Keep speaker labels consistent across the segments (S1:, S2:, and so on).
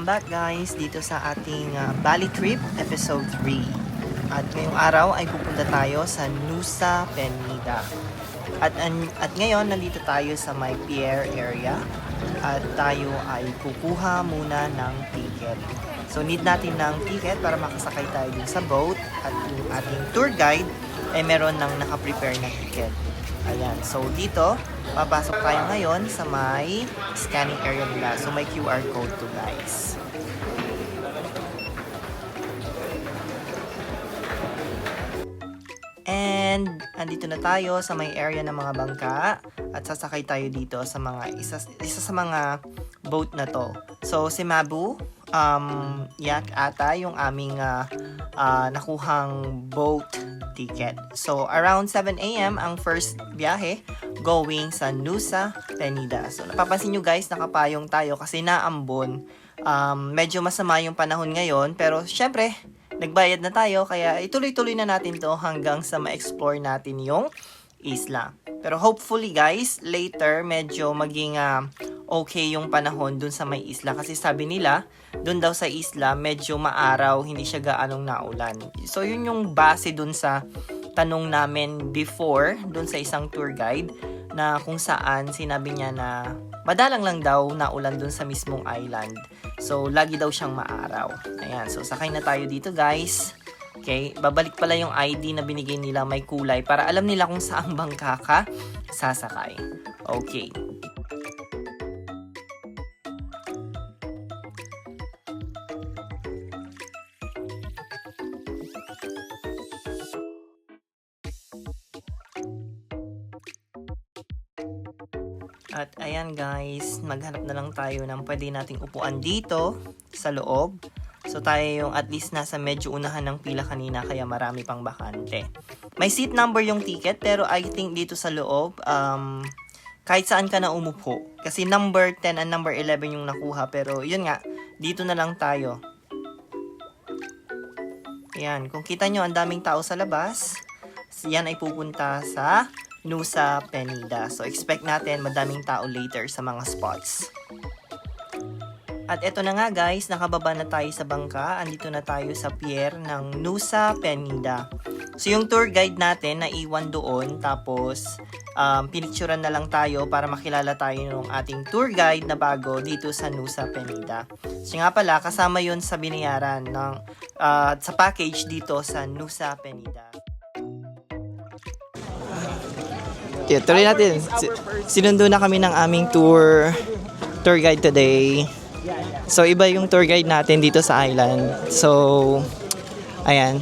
S1: back guys dito sa ating Bali Trip Episode 3. At ngayong araw ay pupunta tayo sa Nusa Penida. At ngayon nandito tayo sa may pier area at tayo ay kukuha muna ng ticket. So need natin ng ticket para makasakay tayo dun sa boat at yung ating tour guide ay meron ng nakaprepare na ticket. Ayan, so dito, papasok tayo ngayon sa may scanning area nila. So may QR code to guys. And andito na tayo sa may area ng mga bangka at sasakay tayo dito sa mga isa sa mga boat na to. So si Mabu, yak ata yung aming nakuhang boat ticket. So around 7 AM ang first biyahe going sa Nusa Penida. So napapansin nyo guys, nakapayong tayo kasi naambon. Medyo masama yung panahon ngayon, pero syempre nagbayad na tayo, kaya ituloy-tuloy na natin to hanggang sa ma-explore natin yung isla. Pero hopefully guys, later medyo maging okay yung panahon dun sa may isla. Kasi sabi nila, dun daw sa isla, medyo maaraw, hindi siya gaanong naulan. So yun yung base dun sa tanong namin before, dun sa isang tour guide, na kung saan sinabi niya na madalang lang daw naulan dun sa mismong island. So, lagi daw siyang maaraw. Ayan, so sakay na tayo dito guys. Okay, babalik pala yung ID na binigay nila, may kulay, para alam nila kung saang bangka ka sasakay. Okay. At ayan guys, maghanap na lang tayo ng pwede nating upuan dito sa loob. So tayo yung at least nasa medyo unahan ng pila kanina, kaya marami pang bakante. May seat number yung ticket, pero I think dito sa loob, kahit saan ka na umupo. Kasi number 10 and number 11 yung nakuha, pero yun nga, dito na lang tayo. Ayan, kung kita nyo ang daming tao sa labas, yan ay pupunta sa Nusa Penida. So expect natin madaming tao later sa mga spots. At eto na nga guys, nakababa na tayo sa bangka. Andito na tayo sa pier ng Nusa Penida. So yung tour guide natin naiwan doon, tapos pinicturean na lang tayo para makilala tayo ng ating tour guide na bago dito sa Nusa Penida. So nga pala, kasama yun sa binayaran ng, sa package dito sa Nusa Penida. Yeah, tuloy natin. Sinundo na kami ng aming tour guide today. So iba yung tour guide natin dito sa island. So ayan,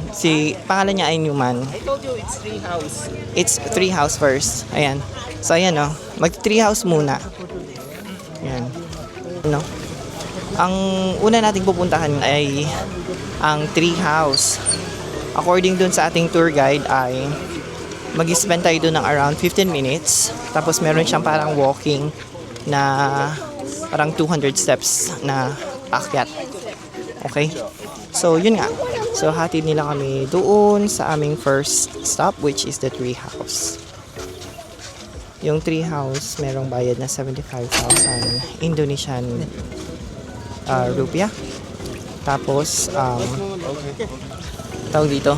S1: pangalan niya ay Newman.
S2: I told you it's tree house.
S1: It's tree house first. Ayan. So ayan mag tree house muna. Ayan. No. Ang una nating pupuntahan ay ang tree house. According dun sa ating tour guide ay mag-spend tayo doon ng around 15 minutes. Tapos meron siyang parang walking na parang 200 steps na akyat. Okay? So, yun nga. So, hatid nila kami doon sa aming first stop, which is the tree house. Yung tree house, merong bayad na 75,000 Indonesian rupiah. Tapos, tawag dito,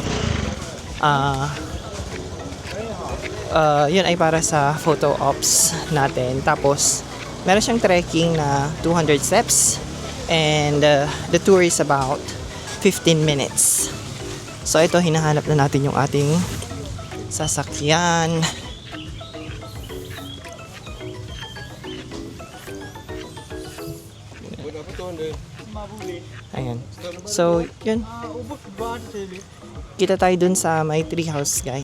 S1: yun ay para sa photo ops natin. Tapos meron siyang trekking na 200 steps and the tour is about 15 minutes. So ito, hinahanap na natin yung ating sasakyan. Ayan. So yun, kita tayo dun sa may tree house guys.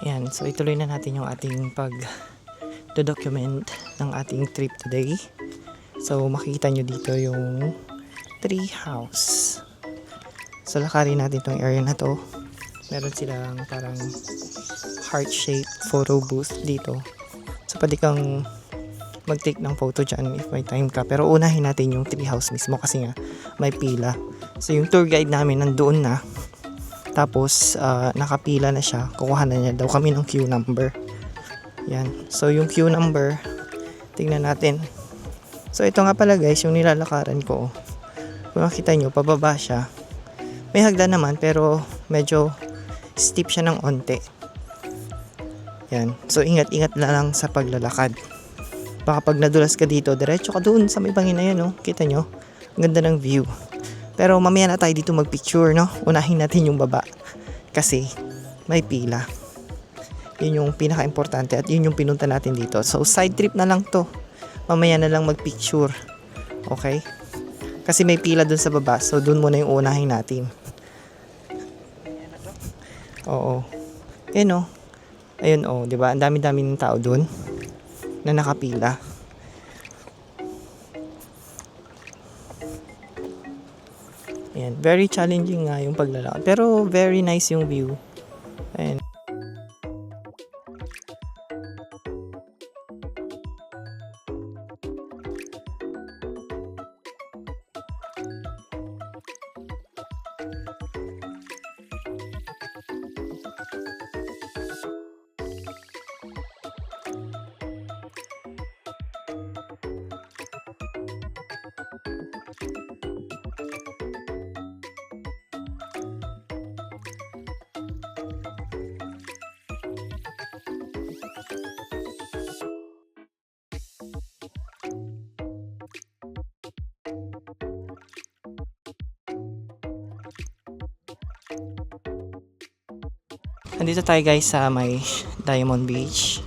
S1: Yan, so ituloy na natin yung ating pag-document ng ating trip today. So makikita nyo dito yung tree house. So lakarin natin itong area na to. Meron silang parang heart-shaped photo booth dito. So pwede kang mag-take ng photo dyan if may time ka. Pero unahin natin yung tree house mismo kasi nga may pila. So yung tour guide namin nandoon na. Tapos, nakapila na siya. Kukuha na niya daw kami ng queue number. Yan. So, yung queue number, tingnan natin. So, ito nga pala guys, yung nilalakaran ko. Kung makita nyo, pababa siya. May hagdan naman, pero medyo steep siya ng onte. Yan. So, ingat-ingat na lang sa paglalakad. Baka pag nadulas ka dito, diretso ka doon sa may bangin na yan, oh. Kita nyo? Ang ganda ng view. Pero mamaya na tayo dito magpicture, no? Unahin natin yung baba. Kasi may pila. Yun yung pinaka-importante at yun yung pinunta natin dito. So, side trip na lang to. Mamaya na lang magpicture. Okay? Kasi may pila dun sa baba. So, dun muna yung unahin natin. Oo. Ayun, oh. Ayun, oh. Diba? Ang dami-dami ng tao dun na nakapila. Ayan, very challenging nga yung paglalakad. Pero very nice yung view. Ayan. Andito tayo guys sa may Diamond Beach.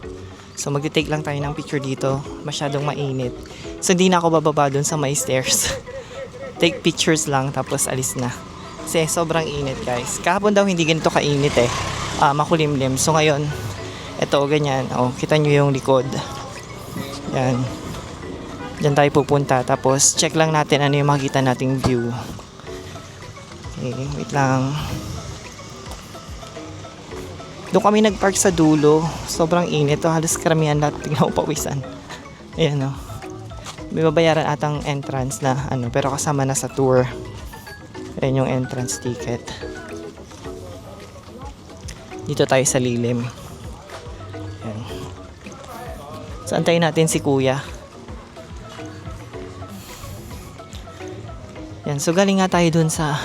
S1: So magti-take lang tayo ng picture dito. Masyadong mainit. So hindi na ako bababa dun sa may stairs. Take pictures lang tapos alis na. Kasi sobrang init guys. Kahapon daw hindi ganito kainit eh. Makulimlim. So ngayon, eto ganyan. Oh, kita nyo yung likod. Yan. Diyan tayo pupunta. Tapos check lang natin ano yung makikita nating view. Okay, wait lang. Doon kami nagpark sa dulo. Sobrang init. Halos karamihan lahat pinapawisan. Ayan o. May babayaran atang entrance na ano. Pero kasama na sa tour. Ayan yung entrance ticket. Dito tayo sa lilim. Ayan. So antayin natin si kuya. Ayan. So galing nga tayo dun sa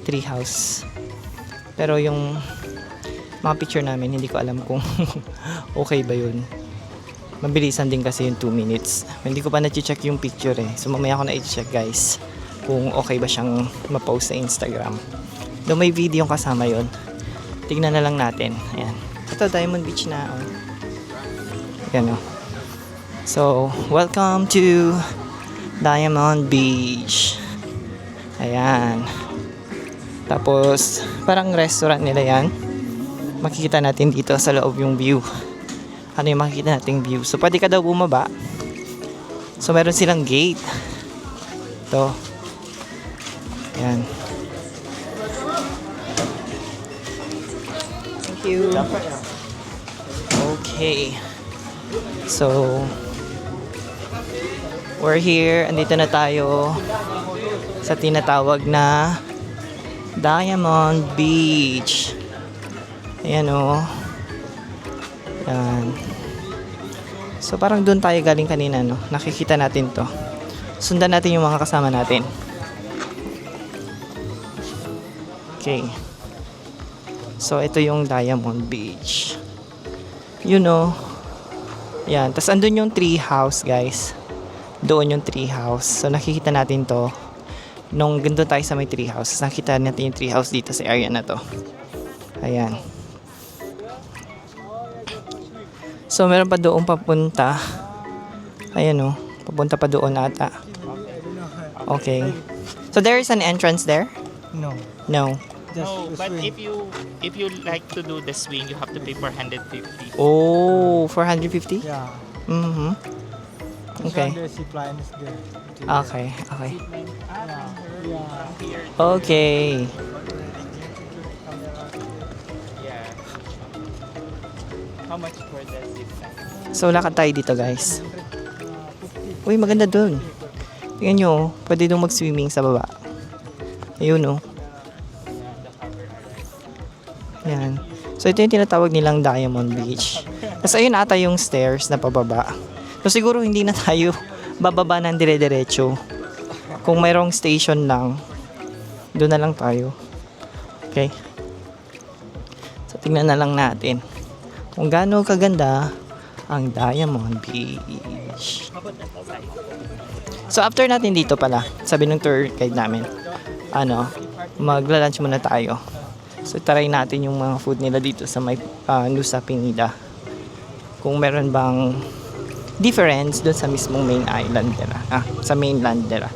S1: tree house. Pero yung mga picture namin, hindi ko alam kung okay ba yun. Mabilisan din kasi yung 2 minutes. Hindi ko pa na-check yung picture eh. So mamaya ko na-check guys kung okay ba siyang ma-post sa Instagram. Doon may video yung kasama yun. Tignan na lang natin. Ayan. Ito Diamond Beach na. Oh. Ayan o. So, welcome to Diamond Beach. Ayan. Tapos, parang restaurant nila yan. Makikita natin dito sa loob yung view. Ano yung makikita nating view. So, pwede ka daw bumaba. So, meron silang gate. Ito. Ayan. Thank you. Okay. So, we're here. Andito na tayo sa tinatawag na Diamond Beach. Ayan o. Ayan. So parang doon tayo galing kanina, no? Nakikita natin to. Sundan natin yung mga kasama natin. Okay. So ito yung Diamond Beach. You know. Ayan. Tapos andun yung tree house, guys. Doon yung tree house. So nakikita natin to. Nung ganda tayo sa may tree house. Nakita natin yung tree house dito sa area na to. Ayan. So, meron pa doon papunta. Ayan o. Papunta pa doon ata. Okay. So, there is an entrance there?
S2: No.
S1: No.
S2: Just
S3: But
S2: swing.
S3: if you like to do the swing, you have to pay 450.
S1: Oh, 450?
S2: Yeah.
S1: Mm-hmm. Okay.
S2: The zip line is there.
S1: Okay. Okay.
S2: Yeah.
S1: Okay.
S3: Yeah. How much for the zip line?
S1: So, lakad tayo dito, guys. Uy, maganda dun. Tingnan nyo, pwede doon mag-swimming sa baba. Ayun, oh. Yan. So, ito yung tinatawag nilang Diamond Beach. Tapos, ayun ata yung stairs na pababa. So, siguro hindi na tayo bababa ng dire-diretso. Kung mayroong station lang, doon na lang tayo. Okay? So, tingnan na lang natin kung gaano kaganda ang Diamond Beach. So, after natin dito pala, sabi ng tour guide namin, magla-lunch muna tayo. So, try natin yung mga food nila dito sa may Nusa Penida. Kung meron bang difference doon sa mismong main island nila. Sa mainland nila.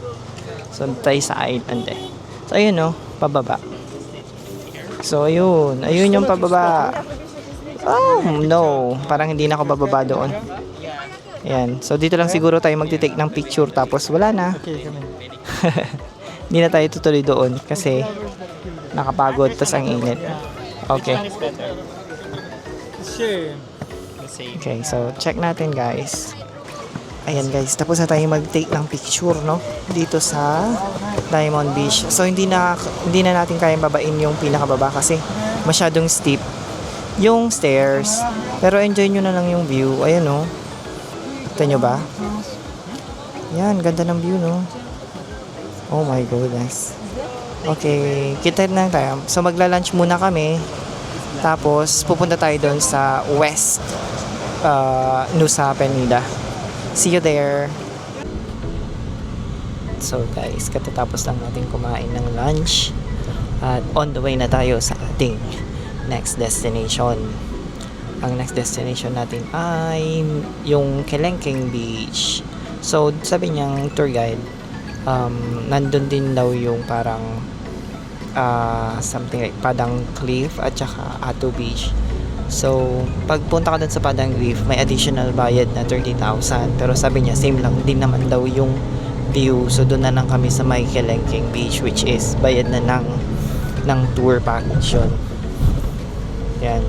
S1: So, tayo sa island eh. So, ayun pababa. So, ayun. Ayun yung pababa. Oh, no. Parang hindi na ako bababa doon. Ayan. So, dito lang siguro tayo magtitake ng picture tapos wala na. Hindi na tayo tutuloy doon kasi nakapagod tas ang init. Okay. Okay, so check natin guys. Ayan guys, tapos na tayo mag-take ng picture dito sa Diamond Beach. So hindi na natin kayang babain yung pinakababa kasi masyadong steep yung stairs. Pero enjoy nyo na lang yung view. Ayan Kita nyo ba? Yan, ganda ng view Oh my goodness. Okay, kita na tayo. So magla-lunch muna kami. Tapos pupunta tayo doon sa West Nusa Penida. See you there. So guys, katatapos lang natin kumain ng lunch. At on the way na tayo sa ating next destination. Ang next destination natin ay yung Kelengkeng Beach. So sabi niyang tour guide, nandun din daw yung parang something like Padang Cliff at saka Ato Beach. So, pagpunta ka dun sa Padang Cliff, may additional bayad na 30,000. Pero sabi niya, same lang din naman daw yung view. So, dun na lang kami sa may Kelengkeng Beach, which is bayad na ng tour package yun. Yan.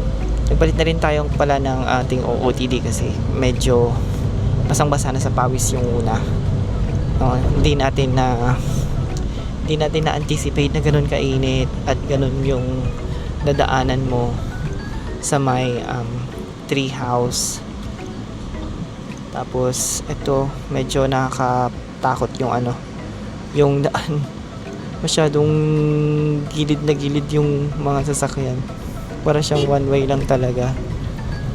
S1: Nagpalit na rin tayo pala ng ating OOTD kasi medyo basang-basa na sa pawis yung una. Hindi natin na-anticipate na ganun kainit at ganun yung dadaanan mo sa may tree house. Tapos ito medyo nakakatakot yung daan. Masyadong gilid na gilid yung mga sasakyan. Para siyang one way lang talaga.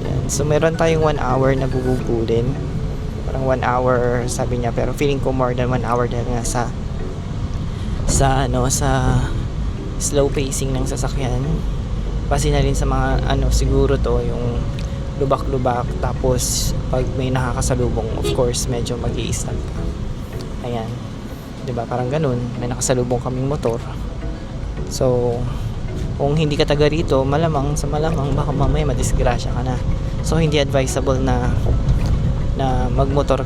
S1: Yan. So meron tayong 1 hour na gugugulin. Parang 1 hour sabi niya, pero feeling ko more than 1 hour dahil nga sa slow pacing ng sasakyan. Kasi na rin sa mga siguro to yung lubak-lubak, tapos pag may nakakasalubong, of course medyo mag-i-stop ka. Ayan, 'di ba? Parang ganun, may nakasalubong kaming motor. So kung hindi ka taga rito, malamang baka mamaya madisgrasya ka na. So hindi advisable na magmotor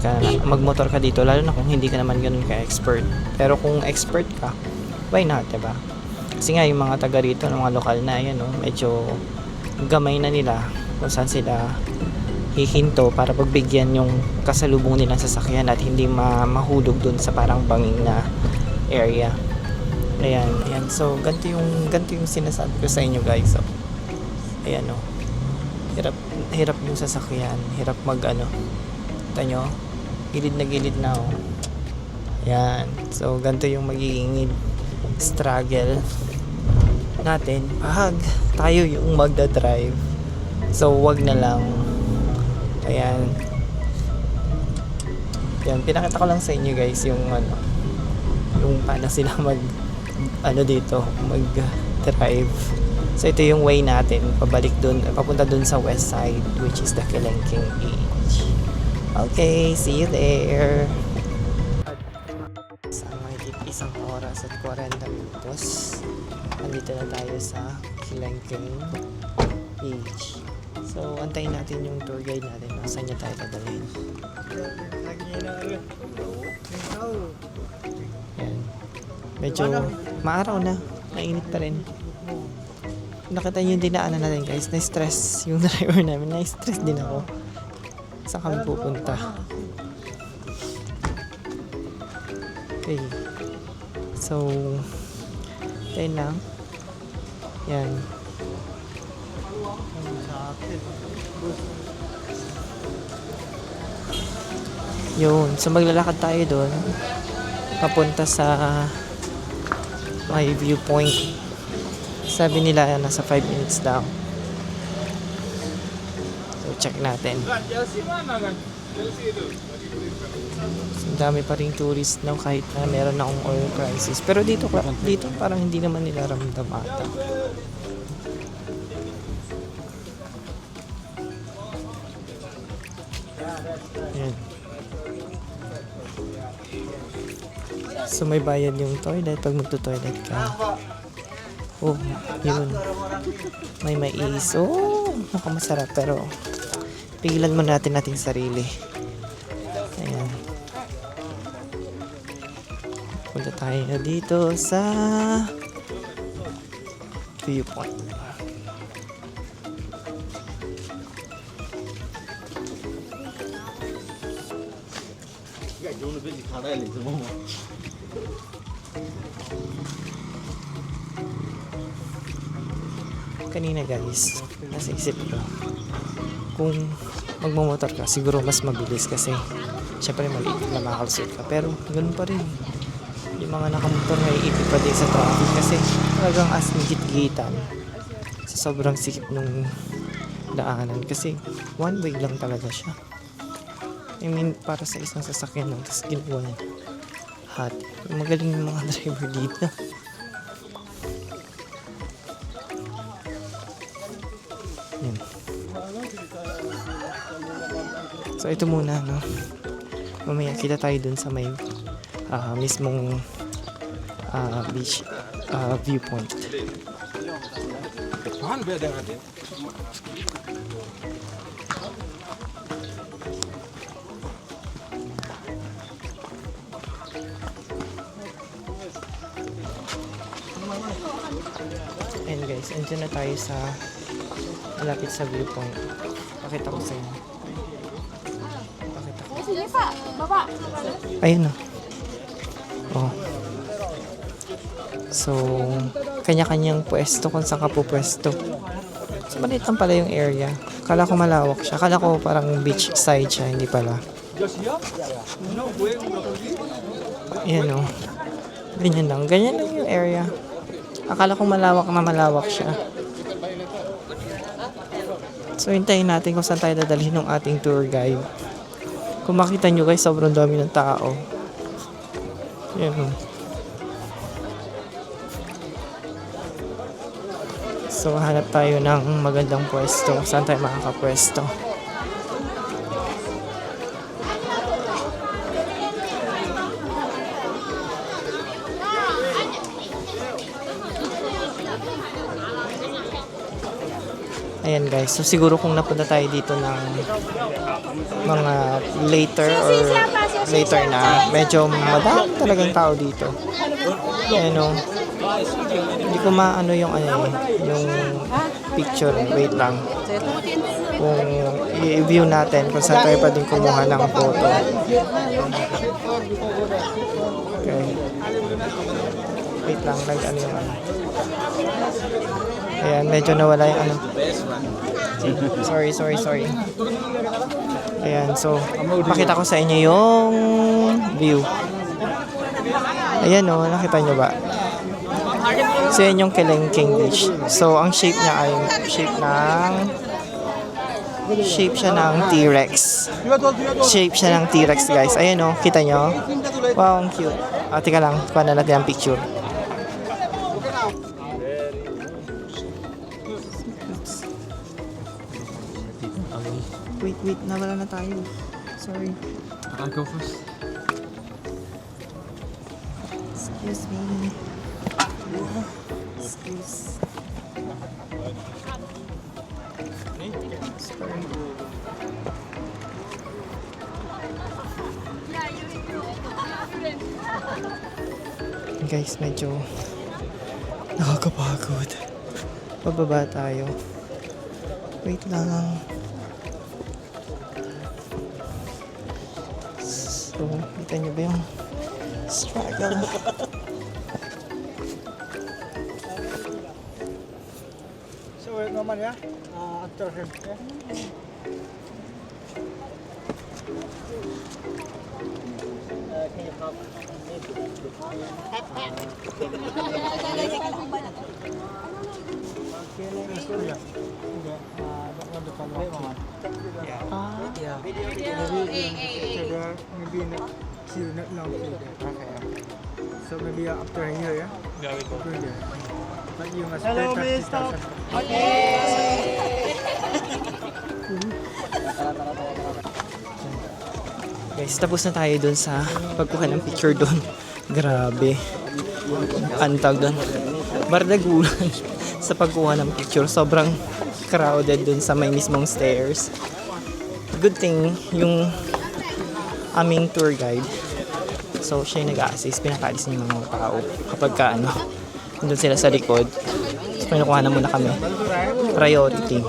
S1: ka dito, lalo na kung hindi ka naman ganun ka-expert. Pero kung expert ka, why not, diba? Kasi nga yung mga taga rito, ng mga lokal na medyo gamay na nila kung saan sila hihinto para pagbigyan yung kasalubong nilang sasakyan at hindi mahulog dun sa parang banging na area. Ayan. So, ganito yung sinasabi ko sa inyo guys. So, ayan hirap yung sasakyan, hirap kita nyo, gilid na Ayan. So, ganito yung magiging struggle natin pag tayo yung magdadrive. So, wag na lang. Ayan. Yan, pinakita ko lang sa inyo guys yung paano sila mag-drive. So, ito yung way natin papunta dun sa west side, which is the Kelengkeng Beach. Okay, see you there. Sa mahigit 1 oras at 40 minutos, nandito na tayo sa Kelengkeng Beach. So, antayin natin yung tour guide natin. Saan niya tayo dadalhin? Yan. Medyo maaraw na. Mainit pa rin. Nakita niyo yung dinaanan natin guys. Na-stress yung driver namin. Na-stress din ako. Saan kami pupunta? Okay. So, tayo lang. Yan. Yun, so maglalakad tayo doon papunta sa may viewpoint. Sabi nila nasa 5 minutes daw. So check natin. So, ang dami pa ring tourist now kahit na meron na akong oil crisis. Pero dito parang hindi naman nila ramdam ata. Yan. So may bayad yung toilet pag magto-toilet ka. Oh, yun. May mais. Oh, nakamasarap pero pigilan mo natin ating sarili. Ayan. Punta tayo dito sa viewpoint. Kanina guys, nasa isip ko kung magmamotor ka siguro mas mabilis kasi syempre maliit na makakalsot ka pero ganun pa rin yung mga nakamotor naiipit pa din sa traffic kasi talagang as git-gitan sa sobrang sikip nung daanan kasi one way lang talaga siya. I mean para sa isang sasakyan lang tapos ginawa niya hot. Magaling yung mga driver dito. Yan. So ito muna no. Mamaya kita tayo dun sa may mismong beach viewpoint. And guys, andyan na tayo sa malapit sa viewpoint. Pakita ko sa inyo. Pakita ko. Ayun na. Oh. So, kanya-kanyang pwesto kung saan ka po pwesto. So, maliit lang pala yung area. Kala ko malawak siya. Kala ko parang beach side siya. Hindi pala. Ayan o. Ganyan lang. Ganyan lang yung area. Akala ko malawak na malawak siya. So, hintayin natin kung saan tayo dadalhin ng ating tour guide. Kung makita nyo guys, sobrang dami ng tao. Yan o. So, hanap tayo ng magandang pwesto. Saan tayo makakapwesto? Ayan guys, so siguro kung napunta tayo dito ng mga later na medyo madami talagang tao dito. Ayan o. Hindi ko maano yung yung picture. Wait lang. Kung i-view natin kung saan tayo pwedeng kumuha ng photo. Okay. Wait lang, nag-ano yung ano. Ayan, medyo nawala yung ano. Sorry. Ayan, so, pakita ko sa inyo yung view. Ayan o, nakita nyo ba? So, yan yung Kelengkeng Beach. So, ang shape niya ay shape siya ng T-Rex. Shape siya ng T-Rex, guys. Ayan o, kita nyo? Wow, ang cute. Tika lang, kuha na natin ang picture. Wait, nawala na tayo. Sorry.
S2: I'll go first.
S1: Excuse me. Excuse. Sorry. Guys, medyo nakakapagod. Pababa tayo. Wait lang. So, kita nyo ba yung struggle?
S2: naman ya. Actor head. Maybe not long so maybe after here, yeah.
S3: There we go.
S2: But you must hello, Mr.
S1: Guys, tapos na tayo dun sa pagkuha ng picture dun. Grabe. Antag dun. Bardagulan sa pagkuha ng picture. Sobrang crowded dun sa may mismong stairs. Good thing, yung aming tour guide, so siya yung nag-a-assist, pinapaalis niya yung mga tao kapag ka nandun sila sa likod. So pinukuha na muna kami. Priority.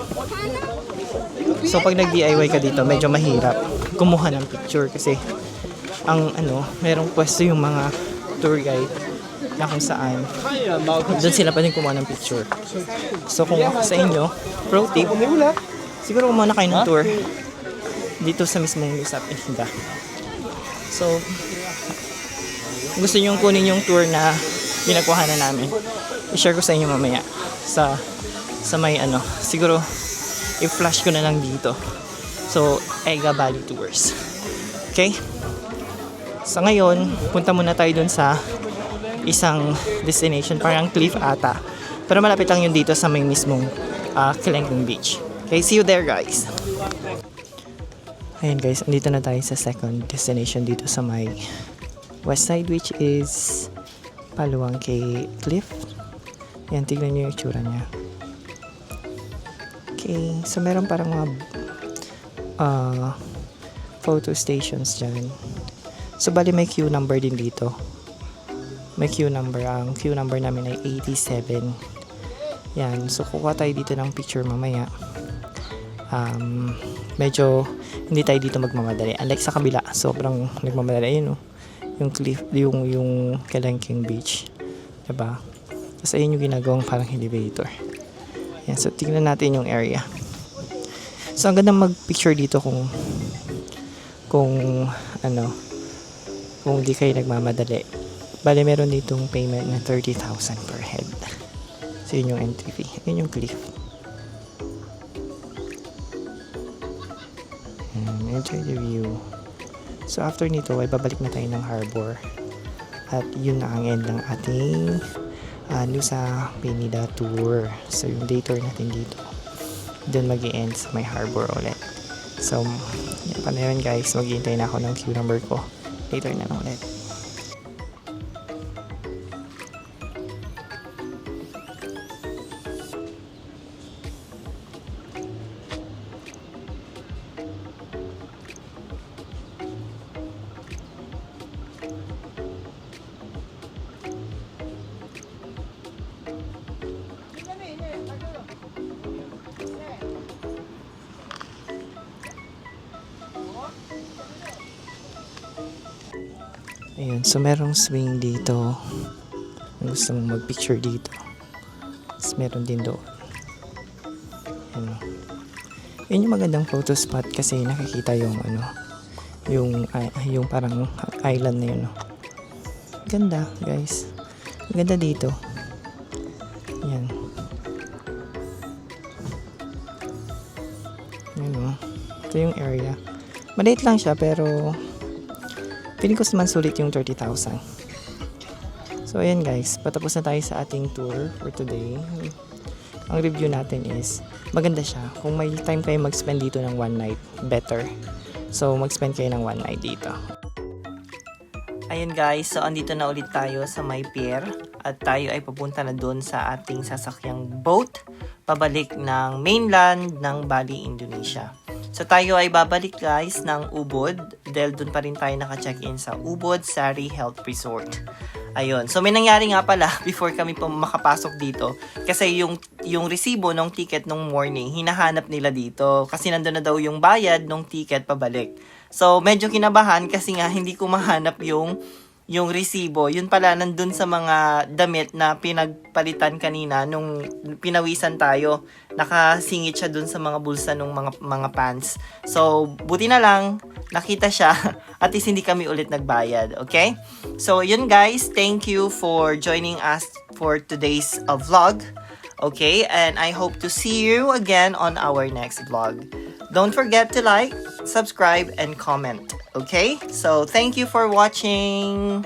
S1: So pag nag-DIY ka dito, medyo mahirap kumuha ng picture kasi ang merong pwesto yung mga tour guide na kung saan doon sila pwedeng kumuha ng picture. So kung ako sa inyo, pro tip, siguro kumuha na kayo ng tour dito sa mismong Nusa Penida. So gusto nyo kunin yung tour na pinagkuha na namin, i-share ko sa inyo mamaya sa may siguro i-flash ko na lang dito. So Ega Valley Tours. Okay? So ngayon, punta muna tayo dun sa isang destination, parang cliff ata. Pero malapit lang yun dito sa may mismong Kelengkeng Beach. Okay, see you there guys. Ayan guys, andito na tayo sa second destination dito sa may west side, which is Paluang Cay Cliff. Ayan, tignan nyo yung itsura niya. Okay, so meron parang mga photo stations dyan. So bali may queue number din dito. May queue number. Ang queue number namin ay 87. Yan, so kukuha tayo dito ng picture mamaya. Medyo hindi tayo dito magmamadali. Unlike sa kabila, sobrang nagmamadali. Ayun, yung cliff, yung Kelengkeng Beach. Diba? Kasi ayun yung ginagawang parang elevator. Yan, so tingnan natin yung area. So ang ganda mag-picture dito kung di kayo nagmamadali. Bale, meron ditong payment na 30,000 per head. So yun yung entry fee. Yun yung cliff. And enjoy the view. So after nito ay babalik na tayo ng harbor. At yun na ang end ng ating Nusa Penida tour. So yung day tour natin dito, doon mag-i-end sa may harbor ulit. So yan pa na yun guys, mag-iintay na ako ng queue number ko. Later na lang ulit. Ayun, so merong swing dito. Kung gusto mong mag-picture dito. Tapos meron din doon. Ayun. Yun yung magandang photo spot kasi nakikita yung yung parang island na yun. Ganda, guys. Ganda dito. Yan. Yan, ito yung area. Maliit lang siya pero feeling ko naman sulit yung 30,000. So ayan guys, patapos na tayo sa ating tour for today. Ang review natin is maganda siya. Kung may time kayo mag-spend dito ng one night, better. So mag-spend kayo ng one night dito. Ayun guys, so andito na ulit tayo sa may pier at tayo ay papunta na doon sa ating sasakyang boat pabalik ng mainland ng Bali, Indonesia. So tayo ay babalik guys ng Ubud dahil doon pa rin tayo naka-check-in sa Ubud Sari Health Resort. Ayun. So may nangyari nga pala before kami pa makapasok dito kasi yung resibo ng ticket nung morning hinahanap nila dito kasi nandun na daw yung bayad ng ticket pabalik. So medyo kinabahan kasi nga hindi ko mahanap yung yung resibo, yun pala nandun sa mga damit na pinagpalitan kanina nung pinawisan tayo. Nakasingit siya dun sa mga bulsa nung mga pants. So, buti na lang, nakita siya. At least hindi kami ulit nagbayad. Okay? So, yun guys. Thank you for joining us for today's vlog. Okay? And I hope to see you again on our next vlog. Don't forget to like, subscribe, and comment. Okay? So, thank you for watching.